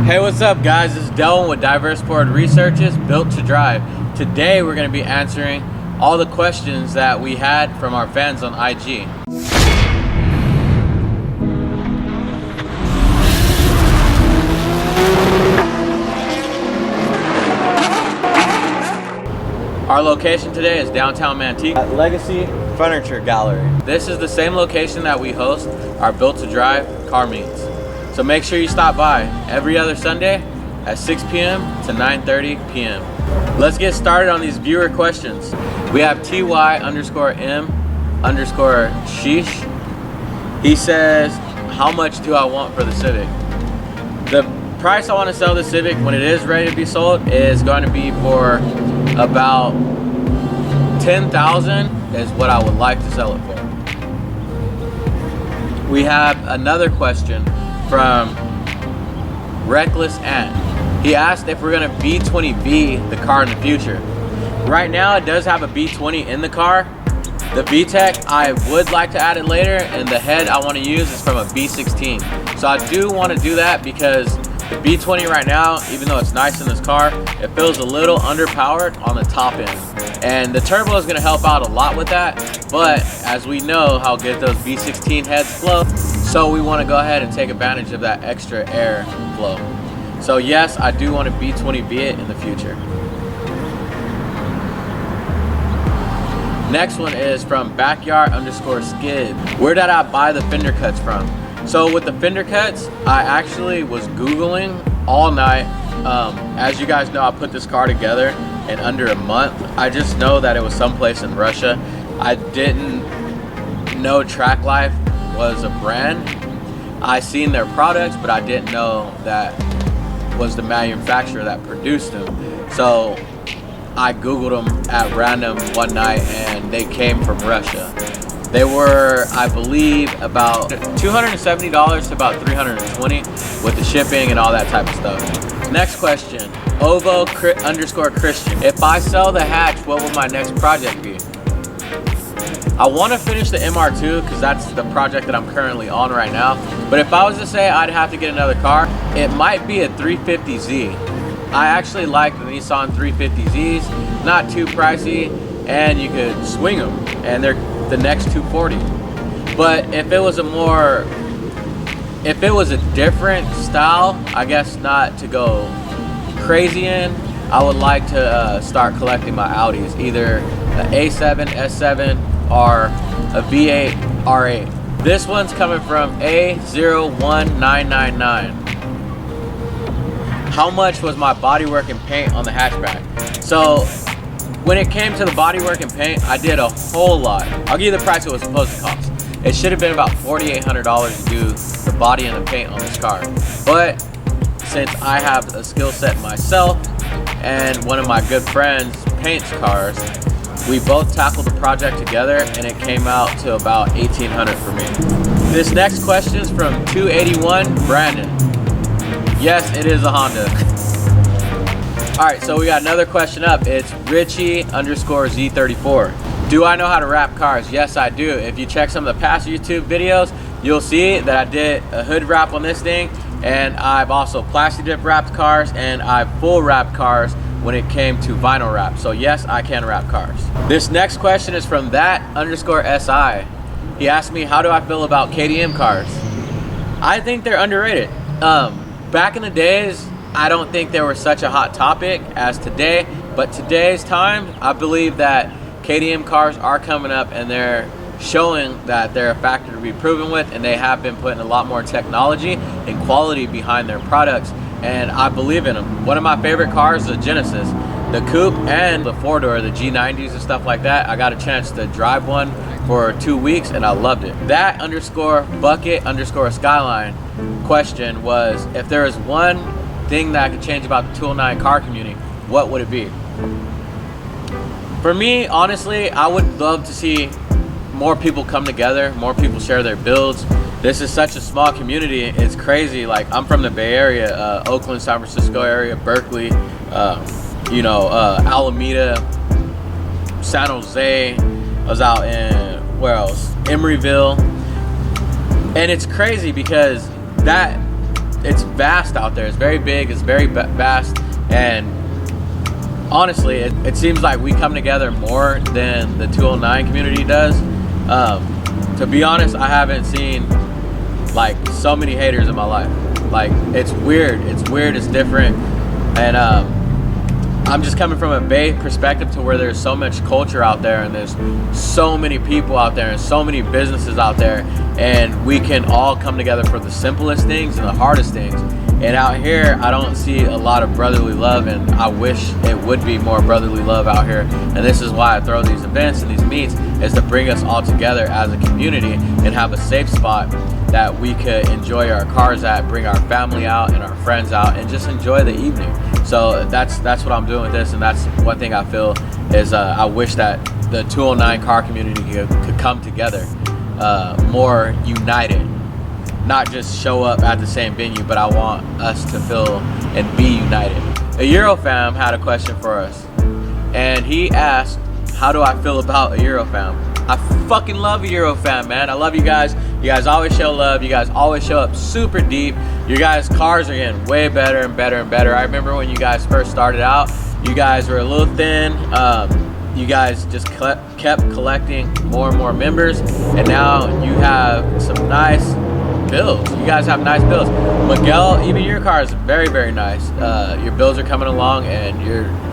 Hey, what's up guys? This is Dylan with Diverse Ford Researches, Built to Drive. Today we're going to be answering all the questions that we had from our fans on IG. Our location today is downtown Manteca at Legacy Furniture Gallery. This is the same location that we host our Built to Drive car meets. So make sure you stop by every other Sunday at 6 p.m. to 9:30 p.m. Let's get started on these viewer questions. We have TY_M_sheesh. He says, how much do I want for the Civic? The price I want to sell the Civic when it is ready to be sold is going to be for about $10,000 is what I would like to sell it for. We have another question from Reckless Ant. He asked if we're gonna B20B the car in the future. Right now it does have a B20 in the car. The VTEC, I would like to add it later, and the head I want to use is from a B16. So I do want to do that because the B20 right now, even though it's nice in this car, it feels a little underpowered on the top end. And the turbo is going to help out a lot with that, but as we know how good those B16 heads flow, so we want to go ahead and take advantage of that extra air flow. So yes, I do want to B20B it in the future. Next one is from Backyard_Skid. Where did I buy the fender cuts from? So with the fender cuts, I actually was Googling all night. As you guys know, I put this car together in under a month. I just know that it was someplace in Russia. I didn't know Track Life was a brand. I seen their products, but I didn't know that was the manufacturer that produced them. So I Googled them at random one night and they came from Russia. They were, I believe, about $270 to about $320 with the shipping and all that type of stuff. Next question, Ovo_Christian. If I sell the hatch, what will my next project be? I want to finish the MR2 because that's the project that I'm currently on right now. But if I was to say I'd have to get another car, it might be a 350Z. I actually like the Nissan 350Zs, not too pricey, and you could swing them, and they're the next 240. But if it was a different style, I guess not to go crazy in, I would like to start collecting my Audis, either an A7, S7, or a V8, R8. This one's coming from A01999. How much was my bodywork and paint on the hatchback? So when it came to the bodywork and paint, I did a whole lot. I'll give you the price it was supposed to cost. It should have been about $4,800 to do the body and the paint on this car. But since I have a skill set myself and one of my good friends paints cars, we both tackled the project together and it came out to about $1,800 for me. This next question is from 281 Brandon. Yes, it is a Honda. All right, so we got another question up. It's Richie_Z34. Do I know how to wrap cars? Yes, I do. If you check some of the past YouTube videos, you'll see that I did a hood wrap on this thing, and I've also plastic dip wrapped cars, and I've full wrapped cars when it came to vinyl wrap. So yes, I can wrap cars. This next question is from that_SI. He asked me, how do I feel about KTM cars? I think they're underrated. Back in the days, I don't think they were such a hot topic as today, but today's time, I believe that KTM cars are coming up and they're showing that they're a factor to be proven with, and they have been putting a lot more technology and quality behind their products, and I believe in them. One of my favorite cars is the Genesis, the coupe and the four-door, the G90s and stuff like that. I got a chance to drive one for 2 weeks and I loved it. That_bucket_skyline question was, if there is one thing that I could change about the 209 car community, what would it be? For me, honestly, I would love to see more people come together, more people share their builds. This is such a small community, it's crazy. Like, I'm from the Bay Area, Oakland, San Francisco area, Berkeley, Alameda, San Jose. I was out in, where else? Emeryville. And it's crazy because that it's vast out there. It's very big, it's very vast, and honestly, it seems like we come together more than the 209 community does. To be honest, I haven't seen like so many haters in my life. Like, it's weird, it's different, and I'm just coming from a Bay perspective to where there's so much culture out there, and there's so many people out there, and so many businesses out there, and we can all come together for the simplest things and the hardest things. And out here, I don't see a lot of brotherly love, and I wish it would be more brotherly love out here. And this is why I throw these events and these meets, is to bring us all together as a community and have a safe spot that we could enjoy our cars at, bring our family out and our friends out, and just enjoy the evening. So that's what I'm doing with this, and that's one thing I feel is I wish that the 209 car community could come together more united. Not just show up at the same venue, but I want us to feel and be united. A Eurofam had a question for us, and he asked, how do I feel about a Eurofam? I fucking love a Eurofam, man. I love you guys. You guys always show love. You guys always show up super deep. Your guys' cars are getting way better and better and better. I remember when you guys first started out, you guys were a little thin. You guys just kept collecting more and more members, and now you have some nice builds. You guys have nice builds. Miguel, even your car is very, very nice. Your builds are coming along, and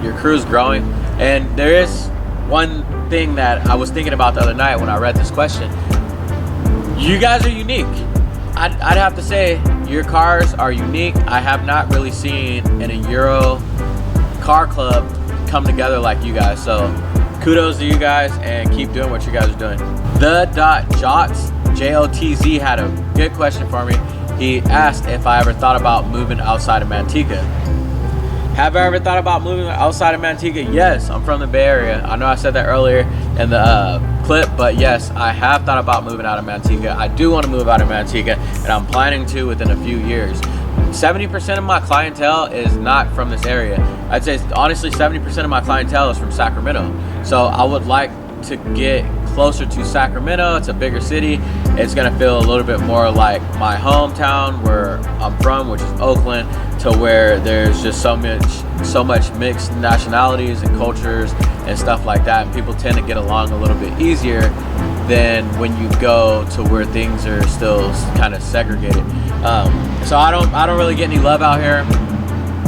your crew's growing. And there is one thing that I was thinking about the other night when I read this question. You guys are unique. I'd have to say your cars are unique. I have not really seen in a Euro car club come together like you guys. So kudos to you guys, and keep doing what you guys are doing. The.Jots, JOTZ, had a good question for me. He asked if I ever thought about moving outside of Manteca. Have I ever thought about moving outside of Manteca? Yes, I'm from the Bay Area. I know I said that earlier in the clip, but yes, I have thought about moving out of Manteca. I do want to move out of Manteca, and I'm planning to within a few years. 70% of my clientele is not from this area. I'd say honestly 70% of my clientele is from Sacramento. So I would like to get closer to Sacramento. It's a bigger city. It's gonna feel a little bit more like my hometown where I'm from, which is Oakland, to where there's just so much mixed nationalities and cultures and stuff like that, and people tend to get along a little bit easier than when you go to where things are still kind of segregated. So I don't really get any love out here.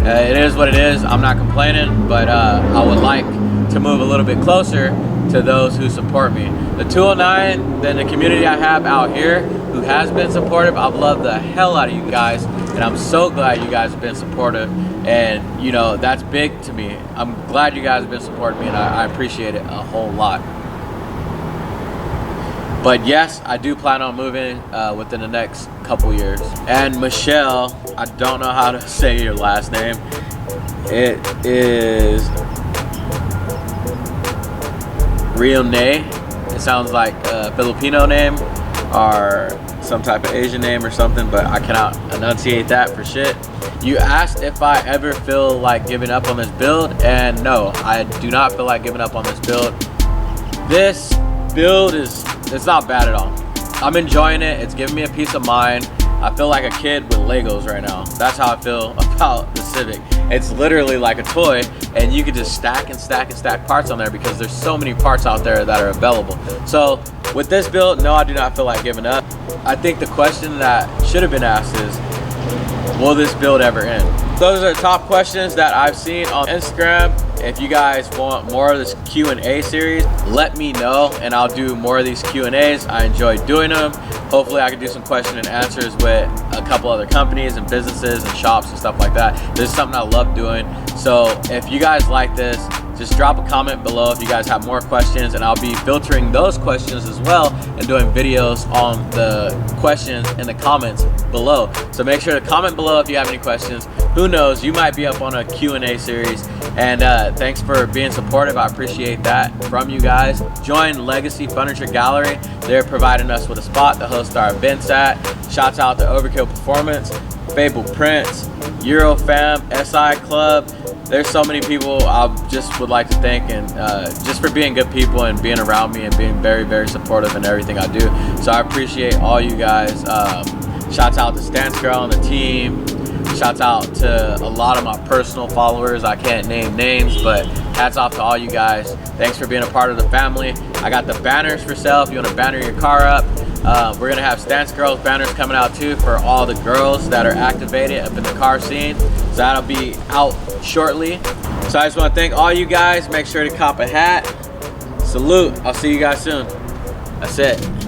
It is what it is. I'm not complaining, but I would like to move a little bit closer to those who support me. The 209, then the community I have out here who has been supportive, I've loved the hell out of you guys, and I'm so glad you guys have been supportive, and you know, that's big to me. I'm glad you guys have been supporting me, and I appreciate it a whole lot. But yes, I do plan on moving within the next couple years. And Michelle, I don't know how to say your last name. It is Rione. It sounds like a Filipino name or some type of Asian name or something, but I cannot enunciate that for shit. You asked if I ever feel like giving up on this build, and no, I do not feel like giving up on this build. This build it's not bad at all. I'm enjoying it. It's giving me a peace of mind. I feel like a kid with Legos right now. That's how I feel about the Civic. It's literally like a toy, and you can just stack and stack and stack parts on there because there's so many parts out there that are available. So with this build, no, I do not feel like giving up. I think the question that should have been asked is, will this build ever end? Those are the top questions that I've seen on Instagram. If you guys want more of this Q&A series, let me know, and I'll do more of these Q&As. I enjoy doing them. Hopefully I can do some question and answers with a couple other companies and businesses and shops and stuff like that. This is something I love doing. So if you guys like this, just drop a comment below if you guys have more questions, and I'll be filtering those questions as well and doing videos on the questions in the comments below. So make sure to comment below if you have any questions. Who knows, you might be up on a Q&A series. And thanks for being supportive. I appreciate that from you guys. Join Legacy Furniture Gallery. They're providing us with a spot to host our events at. Shouts out to Overkill Performance, Fable Prints, Eurofam, SI Club. There's so many people I just would like to thank, and just for being good people and being around me and being very, very supportive in everything I do. So I appreciate all you guys. Shouts out to Stance Girl and the team. Shouts out to a lot of my personal followers. I can't name names, but hats off to all you guys. Thanks for being a part of the family. I got the banners for sale if you want to banner your car up. We're gonna have Stance Girls banners coming out too for all the girls that are activated up in the car scene. So that'll be out shortly. So I just want to thank all you guys. Make sure to cop a hat. Salute. I'll see you guys soon. That's it.